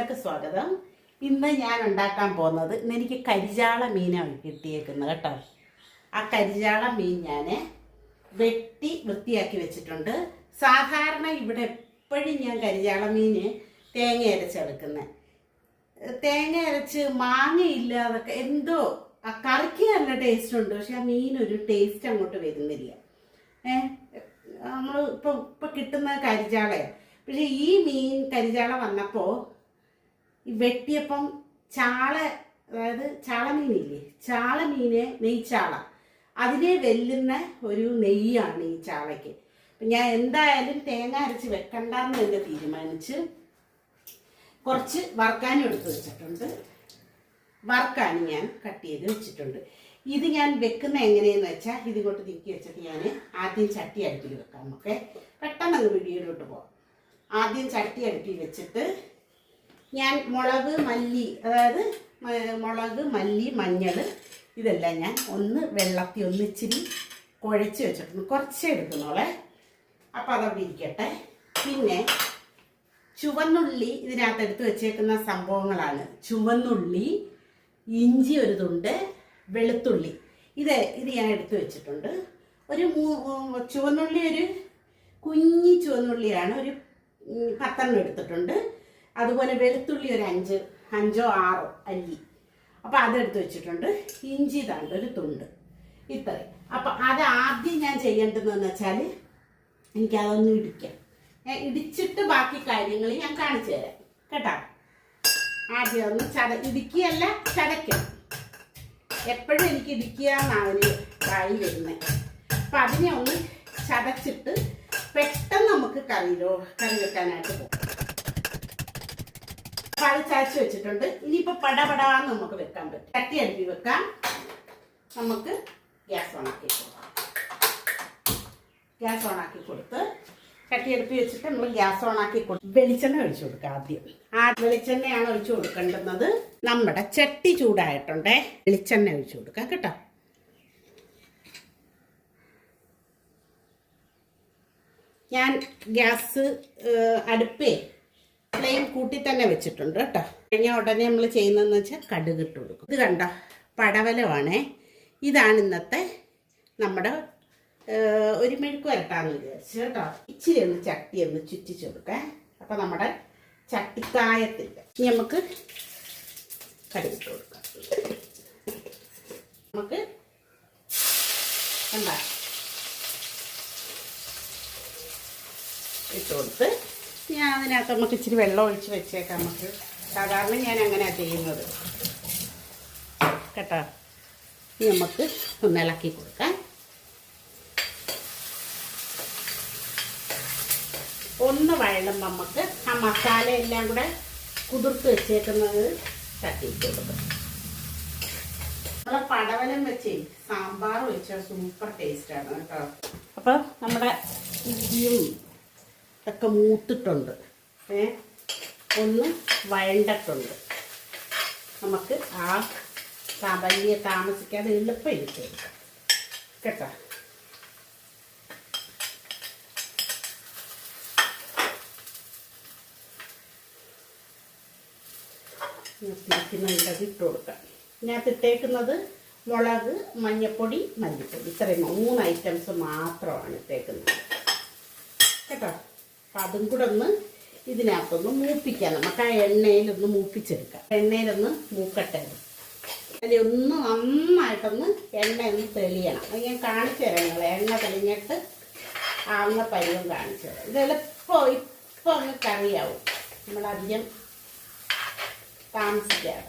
എല്ലാവർക്കും സ്വാഗതം. ഇന്ന് ഞാൻ ഉണ്ടാക്കാൻ പോകുന്നത് എനിക്ക് കരിചാള മീനാണ് കിട്ടിയേക്കുന്നത് കേട്ടോ. ആ കരിചാള മീൻ ഞാൻ വെട്ടി വൃത്തിയാക്കി വെച്ചിട്ടുണ്ട്. സാധാരണ ഇവിടെ എപ്പോഴും ഞാൻ കരിചാള മീന് തേങ്ങ അരച്ചെടുക്കുന്നത്. തേങ്ങ അരച്ച് മാങ്ങയില്ലാതൊക്കെ എന്തോ ആ കറിക്ക് നല്ല ടേസ്റ്റ് ഉണ്ട്, പക്ഷെ ആ മീനൊരു ടേസ്റ്റ് അങ്ങോട്ട് വരുന്നില്ല. നമ്മൾ ഇപ്പം കിട്ടുന്ന കരിചാളയാണ്. പക്ഷെ ഈ മീൻ കരിചാള വന്നപ്പോൾ വെട്ടിയപ്പം ചാള, അതായത് ചാളമീനില്ലേ, ചാളമീന് നെയ്ച്ചാള, അതിനെ വെല്ലുന്ന ഒരു നെയ്യാണ് ഈ ചാളയ്ക്ക്. അപ്പം ഞാൻ എന്തായാലും തേങ്ങ അരച്ച് വെക്കണ്ടെന്ന് തന്നെ തീരുമാനിച്ച് കുറച്ച് വറുക്കാനും എടുത്ത് വെച്ചിട്ടുണ്ട്. വറുക്കാനും ഞാൻ കട്ട് ചെയ്ത് വെച്ചിട്ടുണ്ട്. ഇത് ഞാൻ വെക്കുന്ന എങ്ങനെയെന്ന് വെച്ചാൽ ഇതിങ്ങോട്ട് തിക്കി വെച്ചിട്ട് ഞാൻ ആദ്യം ചട്ടി അടുപ്പിൽ വെക്കാം. നമുക്ക് പെട്ടെന്ന് വീഡിയോയിലോട്ട് പോകാം. ആദ്യം ചട്ടി അടുപ്പിൽ വെച്ചിട്ട് ഞാൻ മുളക്, മല്ലി, അതായത് മുളക്, മല്ലി, മഞ്ഞൾ ഇതെല്ലാം ഞാൻ ഒന്ന് വെള്ളത്തിൽ ഒന്ന് ഇച്ചിരി കുഴച്ച് വെച്ചിട്ടുണ്ട്. കുറച്ചേ എടുക്കുന്നോളെ. അപ്പം അതവിടെ ഇരിക്കട്ടെ. പിന്നെ ചുവന്നുള്ളി ഇതിനകത്ത് എടുത്ത് വെച്ചേക്കുന്ന സംഭവങ്ങളാണ്. ചുവന്നുള്ളി, ഇഞ്ചി ഒരു തുണ്ട്, വെളുത്തുള്ളി, ഇത് ഞാൻ എടുത്ത് വെച്ചിട്ടുണ്ട്. ഒരു ചുവന്നുള്ളി, ഒരു കുഞ്ഞി ചുവന്നുള്ളിയാണ്, ഒരു 10 എടുത്തിട്ടുണ്ട്. അതുപോലെ വെളുത്തുള്ളി ഒരു 5 6 അല്ലി, അപ്പം അതെടുത്ത് വെച്ചിട്ടുണ്ട്. ഇഞ്ചി താണ്ട് ഒരു തുണ്ട്, ഇത്രയും. അപ്പം അത് ആദ്യം ഞാൻ ചെയ്യേണ്ടതെന്ന് വെച്ചാൽ എനിക്കതൊന്ന് ഇടിക്കാം. ഇടിച്ചിട്ട് ബാക്കി കാര്യങ്ങൾ ഞാൻ കാണിച്ചു തരാം കേട്ടോ. ആദ്യം ഒന്ന് ഇടിക്കുകയല്ല, ചതയ്ക്കണം. എപ്പോഴും എനിക്ക് ഇടിക്കുക എന്നാണ് കായി വരുന്നത്. അപ്പം അതിനെ ഒന്ന് ചതച്ചിട്ട് പെട്ടെന്ന് നമുക്ക് കറി വെക്കാനായിട്ട് പോകും. അപ്പം അത് ചതച്ച് വെച്ചിട്ടുണ്ട്. ഇനിയിപ്പോൾ പടപടാന്ന് നമുക്ക് വെക്കാൻ പറ്റും. ചട്ടി അടുപ്പി വെക്കാം. നമുക്ക് ഗ്യാസ് ഓണാക്കി കൊടുക്കാം. ഗ്യാസ് ഓണാക്കി കൊടുത്ത് ചട്ടി അടുപ്പി വെച്ചിട്ട് നമ്മൾ ഗ്യാസ് ഓണാക്കി കൊടുത്ത് വെളിച്ചെണ്ണ ഒഴിച്ചു കൊടുക്കാം. ആദ്യം വെളിച്ചെണ്ണയാണ് ഒഴിച്ചു കൊടുക്കേണ്ടുന്നത്. നമ്മുടെ ചട്ടി ചൂടായിട്ടുണ്ടേ, വെളിച്ചെണ്ണ ഒഴിച്ചു കൊടുക്കാം കേട്ടോ. ഞാൻ ഗ്യാസ് അടുപ്പേ ഫ്ലെയിം കൂട്ടി തന്നെ വെച്ചിട്ടുണ്ട് കേട്ടോ. കഴിഞ്ഞ ഉടനെ നമ്മൾ ചെയ്യുന്നതെന്ന് വെച്ചാൽ കടുക് ഇട്ട് കൊടുക്കും. ഇത് കണ്ടോ, പടവലമാണേ. ഇതാണ് ഇന്നത്തെ നമ്മുടെ ഒരു മെഴുക്ക് വരട്ടാന്ന് വിചാരിച്ചു കേട്ടോ. ഇച്ചിരി ഒന്ന് ചട്ടി ഒന്ന് ചുറ്റിച്ച് കൊടുക്കാം. അപ്പം നമ്മുടെ ചട്ടിക്കായത്തില്ല. ഇനി നമുക്ക് കടുകിട്ട് കൊടുക്കാം. നമുക്ക് എന്താ ഇട്ട് കൊടുത്ത് ഞാൻ അതിനകത്ത് നമുക്ക് ഇച്ചിരി വെള്ളം ഒഴിച്ച് വെച്ചേക്കാം. നമുക്ക് സാധാരണ ഞാൻ അങ്ങനെയാണ് ചെയ്യുന്നത് കേട്ടോ. ഇനി നമുക്ക് ഒന്ന് ഇളക്കി കൊടുക്കാം. ഒന്ന് വഴളുമ്പോൾ നമുക്ക് ആ മസാല എല്ലാം കൂടെ കുതിർത്ത് വെച്ചേക്കുന്നത് തട്ടിയിട്ട് കൊടുക്കും. നമ്മളെ പടവലം വെച്ച് സാമ്പാർ വെച്ചാൽ സൂപ്പർ ടേസ്റ്റാണ് കേട്ടോ. അപ്പോൾ നമ്മുടെ ഇഞ്ചിയും ഒക്കെ മൂത്തിട്ടുണ്ട്, ഒന്ന് വഴണ്ടിട്ടുണ്ട്. നമുക്ക് ആ വലിയ താമസിക്കാതെ എളുപ്പം ഇരിക്കും കേട്ടോ. ഇട്ട് കൊടുക്കാം. ഇതിനകത്ത് ഇട്ടേക്കുന്നത് മുളക്, മഞ്ഞൾപ്പൊടി, മല്ലിപ്പൊടി, ഇത്രയും 3 ഐറ്റംസ് മാത്രമാണ് ഇട്ടേക്കുന്നത് കേട്ടോ. അപ്പം അതും കൂടെ ഒന്ന് ഇതിനകത്തൊന്ന് മൂപ്പിക്കാം. നമുക്ക് ആ എണ്ണയിലൊന്ന് മൂപ്പിച്ചെടുക്കാം. എണ്ണയിലൊന്ന് മൂക്കട്ടെ. അതിൽ ഒന്ന് നന്നായിട്ടൊന്ന് എണ്ണ ഒന്ന് തെളിയണം. അത് ഞാൻ കാണിച്ചു തരാം. നിങ്ങൾ എണ്ണ തെളിഞ്ഞിട്ട് ആവുന്ന പരുവം കാണിച്ചു തരാം. ഇത് എളുപ്പം ഇപ്പം ഒന്ന് കറിയാവും. നമ്മളധികം താമസിക്കാതെ,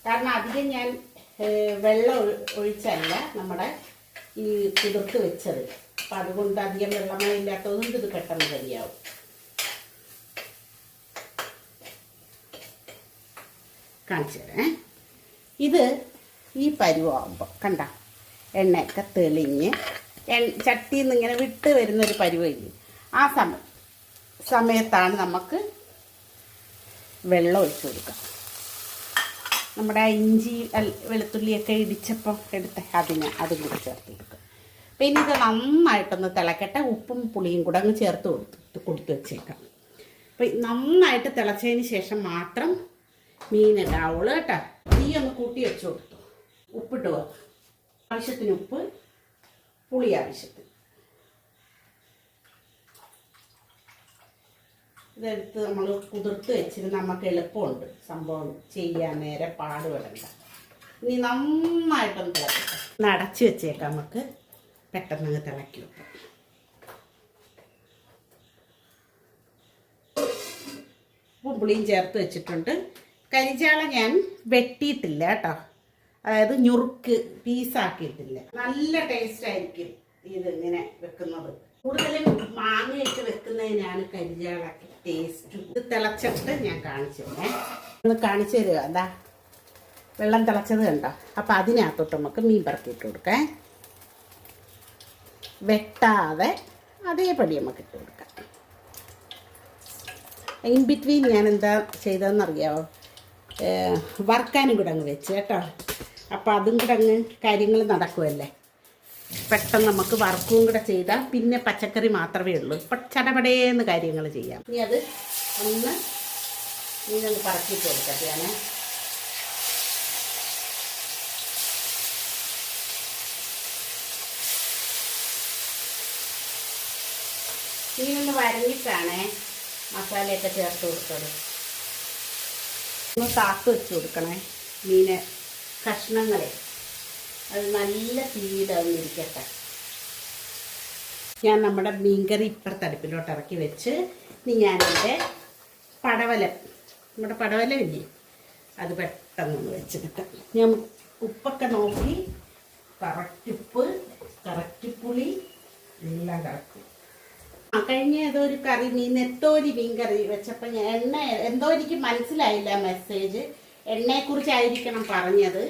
കാരണം അധികം ഞാൻ വെള്ളം ഒഴിച്ചല്ല നമ്മുടെ ഈ കുതിർത്ത് വെച്ചത്. അപ്പം അതുകൊണ്ട് അധികം വെള്ളമയമില്ലാത്തതുകൊണ്ട് ഇത് പെട്ടെന്ന് കറിയാവും. കാണിച്ചു തരാം. ഇത് ഈ പരുവാകുമ്പോൾ കണ്ട എണ്ണയൊക്കെ തെളിഞ്ഞ് ചട്ടിയിൽ നിന്ന് ഇങ്ങനെ വിട്ട് വരുന്നൊരു പരുവില്ലേ, ആ സമയത്താണ് നമുക്ക് വെള്ളം ഒഴിച്ചു കൊടുക്കാം. നമ്മുടെ ഇഞ്ചി വെളുത്തുള്ളിയൊക്കെ ഇടിച്ചപ്പോൾ എടുത്ത് അതും കൂടി ചേർത്ത് കൊടുക്കുക. പിന്നെ ഇത് നന്നായിട്ടൊന്ന് തിളക്കട്ടെ. ഉപ്പും പുളിയും കൂടെ അങ്ങ് ചേർത്ത് കൊടുത്ത് വെച്ചേക്കാം. അപ്പം നന്നായിട്ട് തിളച്ചതിന് ശേഷം മാത്രം മീനിടാവുള്ളൂ കേട്ടോ. തീ ഒന്ന് കൂട്ടി വെച്ച് കൊടുത്തു. ഉപ്പിട്ട് പോകും, ആവശ്യത്തിന് ഉപ്പ്, പുളി ആവശ്യത്തിന്. ഇതെടുത്ത് നമ്മൾ കുതിർത്ത് വെച്ചിട്ട് നമുക്ക് എളുപ്പമുണ്ട് സംഭവം ചെയ്യാൻ, നേരെ പാടുപെടണ്ട. ഇനി നന്നായിട്ടൊന്ന് തിളക്കട്ടെ. ഒന്ന് അടച്ച് വെച്ചേക്കാം, നമുക്ക് പെട്ടെന്ന് തിളയ്ക്കും. ഉപ്പും പുളിയും ചേർത്ത് വെച്ചിട്ടുണ്ട്. കരിചാള ഞാൻ വെട്ടിയിട്ടില്ല കേട്ടോ, അതായത് ഞുറുക്ക് പീസാക്കിയിട്ടില്ല. നല്ല ടേസ്റ്റ് ആയിരിക്കും ഇതിങ്ങനെ വെക്കുന്നത്. കൂടുതലും മാങ്ങയിട്ട് വെക്കുന്നതിനാണ് കരിചാളക്ക് ടേസ്റ്റ്. ഇത് തിളച്ചിട്ട് ഞാൻ കാണിച്ചു തരാം. ഒന്ന് കാണിച്ചു തരിക. എന്താ വെള്ളം തിളച്ചത് കണ്ടോ? അപ്പം അതിനകത്തോട്ട് നമുക്ക് മീൻ പറക്കിയിട്ട് കൊടുക്കാം. വെട്ടാതെ അതേപടി നമുക്ക് ഇട്ട് കൊടുക്കാം. ഇൻ ബിറ്റ്വീൻ ഞാൻ എന്താ ചെയ്തതെന്നറിയാമോ? വറുക്കാനും കൂടെ അങ്ങ് വെച്ച് കേട്ടോ. അപ്പോൾ അതും കൂടെ അങ്ങ് കാര്യങ്ങൾ നടക്കുമല്ലേ. പെട്ടെന്ന് നമുക്ക് വറുക്കുകയും കൂടെ ചെയ്താൽ പിന്നെ പച്ചക്കറി മാത്രമേ ഉള്ളൂ. ഇപ്പം ചടപടേന്ന് കാര്യങ്ങൾ ചെയ്യാം. ഇനി അത് മീനൊന്ന് പറക്കിയിട്ട് കൊടുക്കട്ടെ. ഞാൻ മീനൊന്ന് വരഞ്ഞിട്ടാണേ മസാലയൊക്കെ ചേർത്ത് കൊടുത്തത്. ഒന്ന് താത്ത് വെച്ച് കൊടുക്കണേ മീന് കഷ്ണങ്ങളെ. അത് നല്ല തീയിലൊന്നിരിക്കട്ടെ. ഞാൻ നമ്മുടെ മീൻകറി ഇപ്പുറത്ത് അടുപ്പിലോട്ട് ഇറക്കി വെച്ച് ഇനി ഞാനെൻ്റെ പടവലം, നമ്മുടെ പടവലമില്ലേ, അത് പെട്ടെന്നൊന്ന് വെച്ചെടുക്കാം. ഞാൻ ഉപ്പൊക്കെ നോക്കി കറക്റ്റ് ഉപ്പ്, കറക്റ്റ് പുളി എല്ലാം കറക്റ്റ്. കഴിഞ്ഞ ഏതോ ഒരു കറി നെത്തോലി മീൻ കറി വെച്ചപ്പോൾ ഞാൻ എന്തോ എനിക്ക് മനസ്സിലായില്ല മെസ്സേജ്. എണ്ണയെക്കുറിച്ചായിരിക്കണം പറഞ്ഞത്.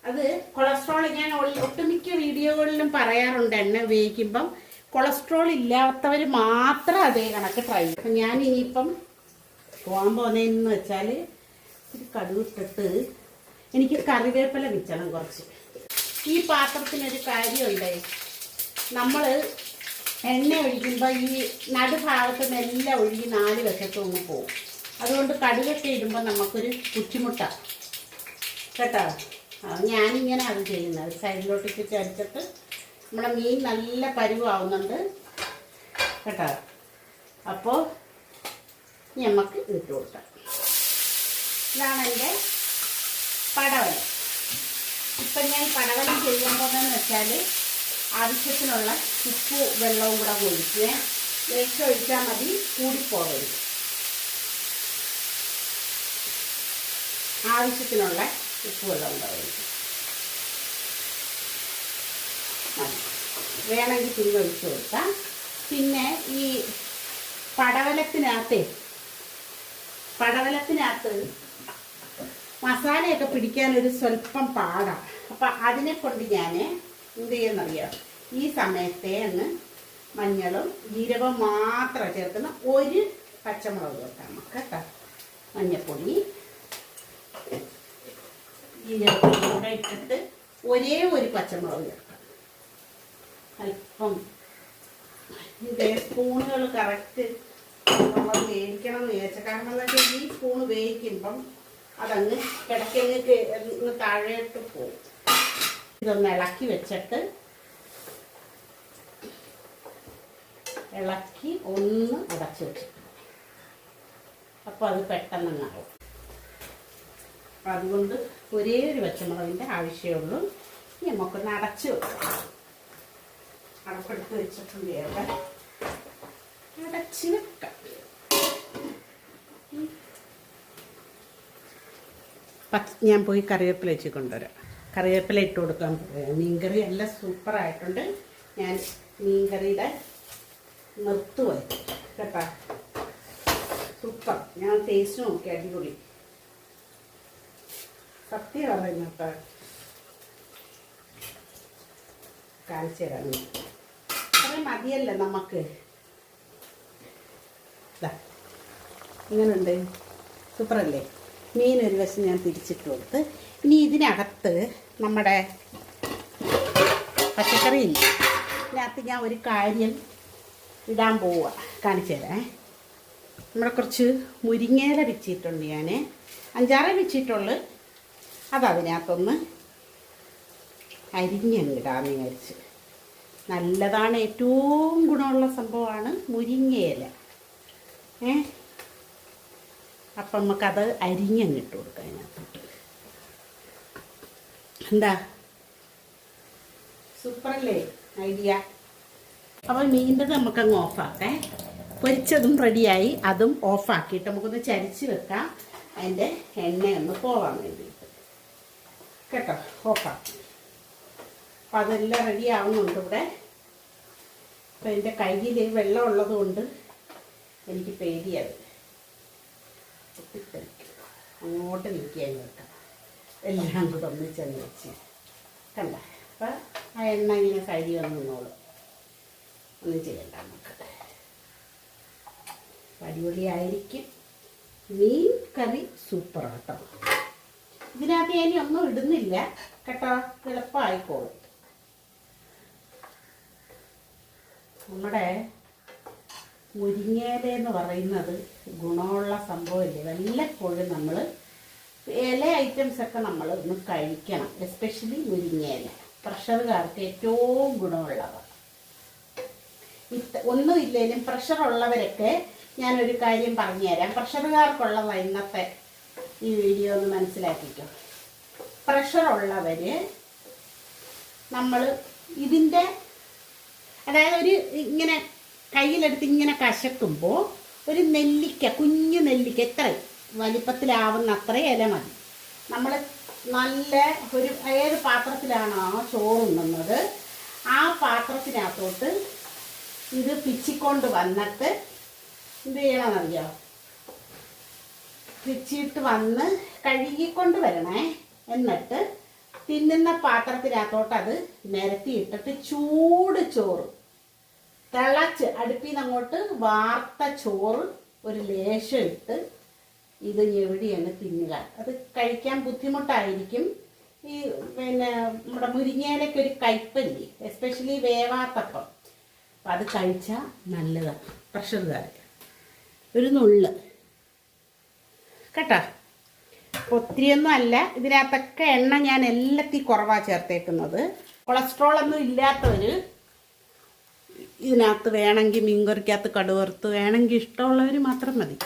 അത് കൊളസ്ട്രോൾ, ഞാൻ ഒട്ടുമിക്ക വീഡിയോകളിലും പറയാറുണ്ട്, എണ്ണ ഉപയോഗിക്കുമ്പം കൊളസ്ട്രോൾ ഇല്ലാത്തവർ മാത്രം അതേ കണക്ക് ട്രൈ ചെയ്യും. അപ്പം ഞാൻ ഇനിയിപ്പം പോകാൻ പോകുന്നതെന്ന് വെച്ചാൽ ഒരു കടുവിട്ടിട്ട് എനിക്ക് കറിവേപ്പില വെച്ചണം കുറച്ച്. ഈ പാത്രത്തിനൊരു കാര്യമുണ്ട്, നമ്മൾ എണ്ണ ഒഴിക്കുമ്പോൾ ഈ നടുഭാഗത്ത് നിന്നെല്ലാം ഒഴുകി 4 വശത്തും ഒന്ന് പോകും. അതുകൊണ്ട് കടുകൊക്കെ ഇടുമ്പോൾ നമുക്കൊരു ബുദ്ധിമുട്ടാണ് കേട്ടോ. ഞാനിങ്ങനെ അത് ചെയ്യുന്നത്, സൈഡിലോട്ടേക്ക് ചരിച്ചിട്ട് നമ്മുടെ മീൻ നല്ല പരുവാവുന്നുണ്ട് കേട്ടോ. അപ്പോൾ നമുക്ക് ഇട്ട് കൊടുക്കാം. ഇതാണ് എൻ്റെ പടവലം. ഇപ്പം ഞാൻ പടവലം ചെയ്യാൻ പോകുന്നതെന്ന് വെച്ചാൽ ആവശ്യത്തിനുള്ള ഉപ്പ് വെള്ളവും കൂടെ ഒഴിക്കുക. ലേശം ഒഴിച്ചാൽ മതി, കൂടിപ്പോകരുത്. ആവശ്യത്തിനുള്ള ഉപ്പ് വെള്ളം കൂടെ ഒഴിക്കും. വേണമെങ്കിൽ പിന്നെ ഒഴിച്ച് കൊടുക്കാം. പിന്നെ ഈ പടവലത്തിനകത്ത് മസാലയൊക്കെ പിടിക്കാനൊരു സ്വല്പം പാടാണ്. അപ്പം അതിനെ കൊണ്ട് ഞാൻ എന്ത് ചെയ്യുന്നറിയാം, ഈ സമയത്തെ മഞ്ഞളും ജീരകവും മാത്രം ചേർക്കുന്ന ഒരു പച്ചമുളക് ചേർക്കാം നമുക്ക് കേട്ടോ. മഞ്ഞപ്പൊടി ജീരകവും കൂടെ ഇട്ടിട്ട് ഒരേ ഒരു പച്ചമുളക് ചേർക്കാം. അല്പം സ്പൂണുകൾ കറക്റ്റ് നമ്മൾ വേവിക്കണം എന്ന് വിചാരിച്ച കാരണം എന്താ വെച്ചാൽ ഈ സ്പൂൺ വേവിക്കുമ്പം അതങ്ങ് കിടക്കങ്ങ് താഴേട്ട് പോകും. ഇതൊന്ന് ഇളക്കി വെച്ചിട്ട് ഇളക്കി ഒന്ന് അടച്ചു വെച്ചിട്ട് അപ്പോൾ അത് പെട്ടെന്നാവും. അപ്പം അതുകൊണ്ട് ഒരേ ഒരു പച്ചമുളകിൻ്റെ ആവശ്യമുള്ളൂ. ഇനി നമുക്കൊന്ന് അടച്ച് വെക്കാം. അടപ്പെടുത്ത് വെച്ചിട്ട് വേറെ അടച്ച് വെക്കാം. ഞാൻ പോയി കറിവേപ്പില വെച്ച് കൊണ്ടുവരാം. കറിവേപ്പില ഇട്ട് കൊടുക്കാൻ മീൻകറി എല്ലാം സൂപ്പറായിട്ടുണ്ട്. ഞാൻ മീൻകറിയുടെ നിർത്തുപോയി കേട്ടോ. സൂപ്പർ. ഞാൻ ടേസ്റ്റ് നോക്കി, അടിപൊളി. സത്യം പറയുന്നു കേട്ടോ. കാണിച്ചു തരാം. അത്രയും മതിയല്ലേ നമുക്ക്. ഇങ്ങനുണ്ട്, സൂപ്പറല്ലേ. മീൻ ഒരു വശം ഞാൻ തിരിച്ചിട്ട് കൊടുത്ത് ഇനി ഇതിനകത്ത് നമ്മുടെ പച്ചക്കറി ഇല്ല, ഇതിനകത്ത് ഞാൻ ഒരു കാര്യം ഇടാൻ പോവുക. കാണിച്ചു തരാം. നമ്മുടെ കുറച്ച് മുരിങ്ങയില വെച്ചിട്ടുണ്ട് ഞാൻ. 5-6 വെച്ചിട്ടുള്ളു. അതതിനകത്തൊന്ന് അരിഞ്ഞിടാമെന്ന് വിചാരിച്ച്. നല്ലതാണ്, ഏറ്റവും ഗുണമുള്ള സംഭവമാണ് മുരിങ്ങയില. അപ്പം നമുക്കത് അരിഞ്ഞിട്ട് കൊടുക്കാം അതിനകത്തോട്ട്. എന്താ, സൂപ്പറല്ലേ ഐഡിയ? അപ്പോൾ മീനിൻ്റെ നമുക്കങ്ങ് ഓഫാക്കേ. പൊരിച്ചതും റെഡിയായി. അതും ഓഫാക്കിയിട്ട് നമുക്കൊന്ന് ചരിച്ച് വെക്കാം, അതിൻ്റെ എണ്ണയൊന്ന് പോവാൻ വേണ്ടിയിട്ട് കേട്ടോ. ഓഫാക്കി. അപ്പം അതെല്ലാം റെഡി ആവുന്നുണ്ട് ഇവിടെ. അപ്പം എൻ്റെ കയ്യിൽ വെള്ളം ഉള്ളത് കൊണ്ട് എനിക്ക് പേടിയത് അങ്ങോട്ട് നിൽക്കാൻ കേട്ടോ. എല്ലാം കൂടെ ഒന്നിച്ചെന്ന് വെച്ച് കണ്ട. അപ്പം ആ എണ്ണ ഇങ്ങനെ കരി വന്ന് നിന്നോളും. ഒന്നും ചെയ്യണ്ട നമുക്ക്. അടിപൊളിയായിരിക്കും. മീൻ കറി സൂപ്പറാണ് കേട്ടോ. ഇതിനകത്ത് ഇനി ഒന്നും ഇടുന്നില്ല കേട്ടോ, എളുപ്പമായിക്കോളും. നമ്മുടെ മുരിങ്ങയില എന്ന് പറയുന്നത് ഗുണമുള്ള സംഭവമില്ലേ. വല്ലപ്പോഴും നമ്മൾ ഇല ഐറ്റംസൊക്കെ നമ്മൾ ഒന്ന് കഴിക്കണം. എസ്പെഷ്യലി മുരിങ്ങയില പ്രഷറുകാർക്ക് ഏറ്റവും ഗുണമുള്ളവ. ഒന്നുമില്ലേലും പ്രഷറുള്ളവരൊക്കെ ഞാനൊരു കാര്യം പറഞ്ഞുതരാം. പ്രഷറുകാർക്കുള്ളതാണ് ഇന്നത്തെ ഈ വീഡിയോ ഒന്ന് മനസ്സിലാക്കിക്കോ. പ്രഷറുള്ളവർ നമ്മൾ ഇതിൻ്റെ അതായത് ഒരു ഇങ്ങനെ കയ്യിലെടുത്ത് ഇങ്ങനെ കശക്കുമ്പോൾ ഒരു നെല്ലിക്ക, കുഞ്ഞു നെല്ലിക്ക എത്ര വലിപ്പത്തിലാവുന്ന അത്രയും ഇല മതി. നമ്മൾ നല്ല ഒരു ഏത് പാത്രത്തിലാണോ ചോറുണ്ണുന്നത് ആ പാത്രത്തിനകത്തോട്ട് ഇത് പിച്ചിക്കൊണ്ട് വന്നിട്ട് എന്ത് ചെയ്യണമെന്നറിയോ, പിച്ചിട്ട് വന്ന് കഴുകിക്കൊണ്ട് വരണേ. എന്നിട്ട് തിന്നുന്ന പാത്രത്തിനകത്തോട്ട് അത് നിരത്തിയിട്ടിട്ട് ചൂട് ചോറ് തിളച്ച് അടുപ്പിൽ നിന്ന് അങ്ങോട്ട് വാർത്ത ചോറ് ഒരു ലേശം ഇട്ട് ഇത് ഞെവിടിയാണ് തിന്നുക. അത് കഴിക്കാൻ ബുദ്ധിമുട്ടായിരിക്കും. ഈ പിന്നെ നമ്മുടെ മുരിങ്ങയിലൊക്കെ ഒരു കയ്പല്ലേ, എസ്പെഷ്യലി വേവാത്തപ്പം. അപ്പം അത് കഴിച്ചാൽ നല്ലതാണ് പ്രഷറുകാർ. ഒരു നുള്ള് കേട്ടോ. ഒത്തിരിയൊന്നും അല്ല. ഇതിനകത്തൊക്കെ എണ്ണ ഞാൻ എല്ലാത്തിൽ കുറവാണ് ചേർത്തേക്കുന്നത്. കൊളസ്ട്രോൾ ഒന്നും ഇല്ലാത്തവർ ഇതിനകത്ത് വേണമെങ്കിൽ മീൻകറിക്കകത്ത് കടുവറുത്ത് വേണമെങ്കിൽ ഇഷ്ടമുള്ളവർ മാത്രം മതി.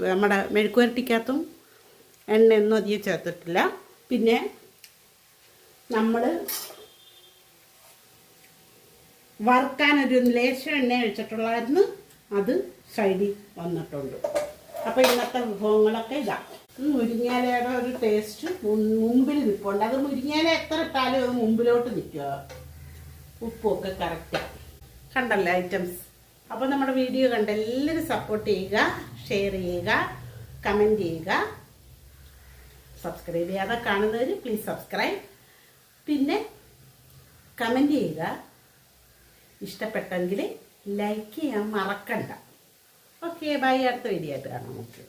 നമ്മുടെ മെഴുക്കുവരട്ടിക്കകത്തും എണ്ണയൊന്നും അധികം ചേർത്തിട്ടില്ല. പിന്നെ നമ്മൾ വറുക്കാനൊരു ലേശം എണ്ണ ഒഴിച്ചിട്ടുള്ളായിരുന്നു, അത് സൈഡിൽ വന്നിട്ടുണ്ട്. അപ്പോൾ ഇന്നത്തെ വിഭവങ്ങളൊക്കെ ഇതാണ്. മുരിങ്ങയിലയുടെ ഒരു ടേസ്റ്റ് മുമ്പിൽ നിൽപ്പുണ്ട്. അത് മുരിങ്ങയില എത്ര ഇട്ടാലും അത് മുമ്പിലോട്ട് നിൽക്കുക. ഉപ്പൊക്കെ കറക്റ്റാണ്. കണ്ടല്ലോ ഐറ്റംസ്. അപ്പോൾ നമ്മുടെ വീഡിയോ കണ്ട് എല്ലാവരും സപ്പോർട്ട് ചെയ്യുക, ഷെയർ ചെയ്യുക, കമൻറ്റ് ചെയ്യുക. സബ്സ്ക്രൈബ് ചെയ്യാതെ കാണുന്നവർ പ്ലീസ് സബ്സ്ക്രൈബ്. പിന്നെ കമൻറ്റ് ചെയ്യുക. ഇഷ്ടപ്പെട്ടെങ്കിൽ ലൈക്ക് ചെയ്യാൻ മറക്കണ്ട. Okay, by. അടുത്ത വീഡിയോ ആയിട്ട് കാണാം നമുക്ക്.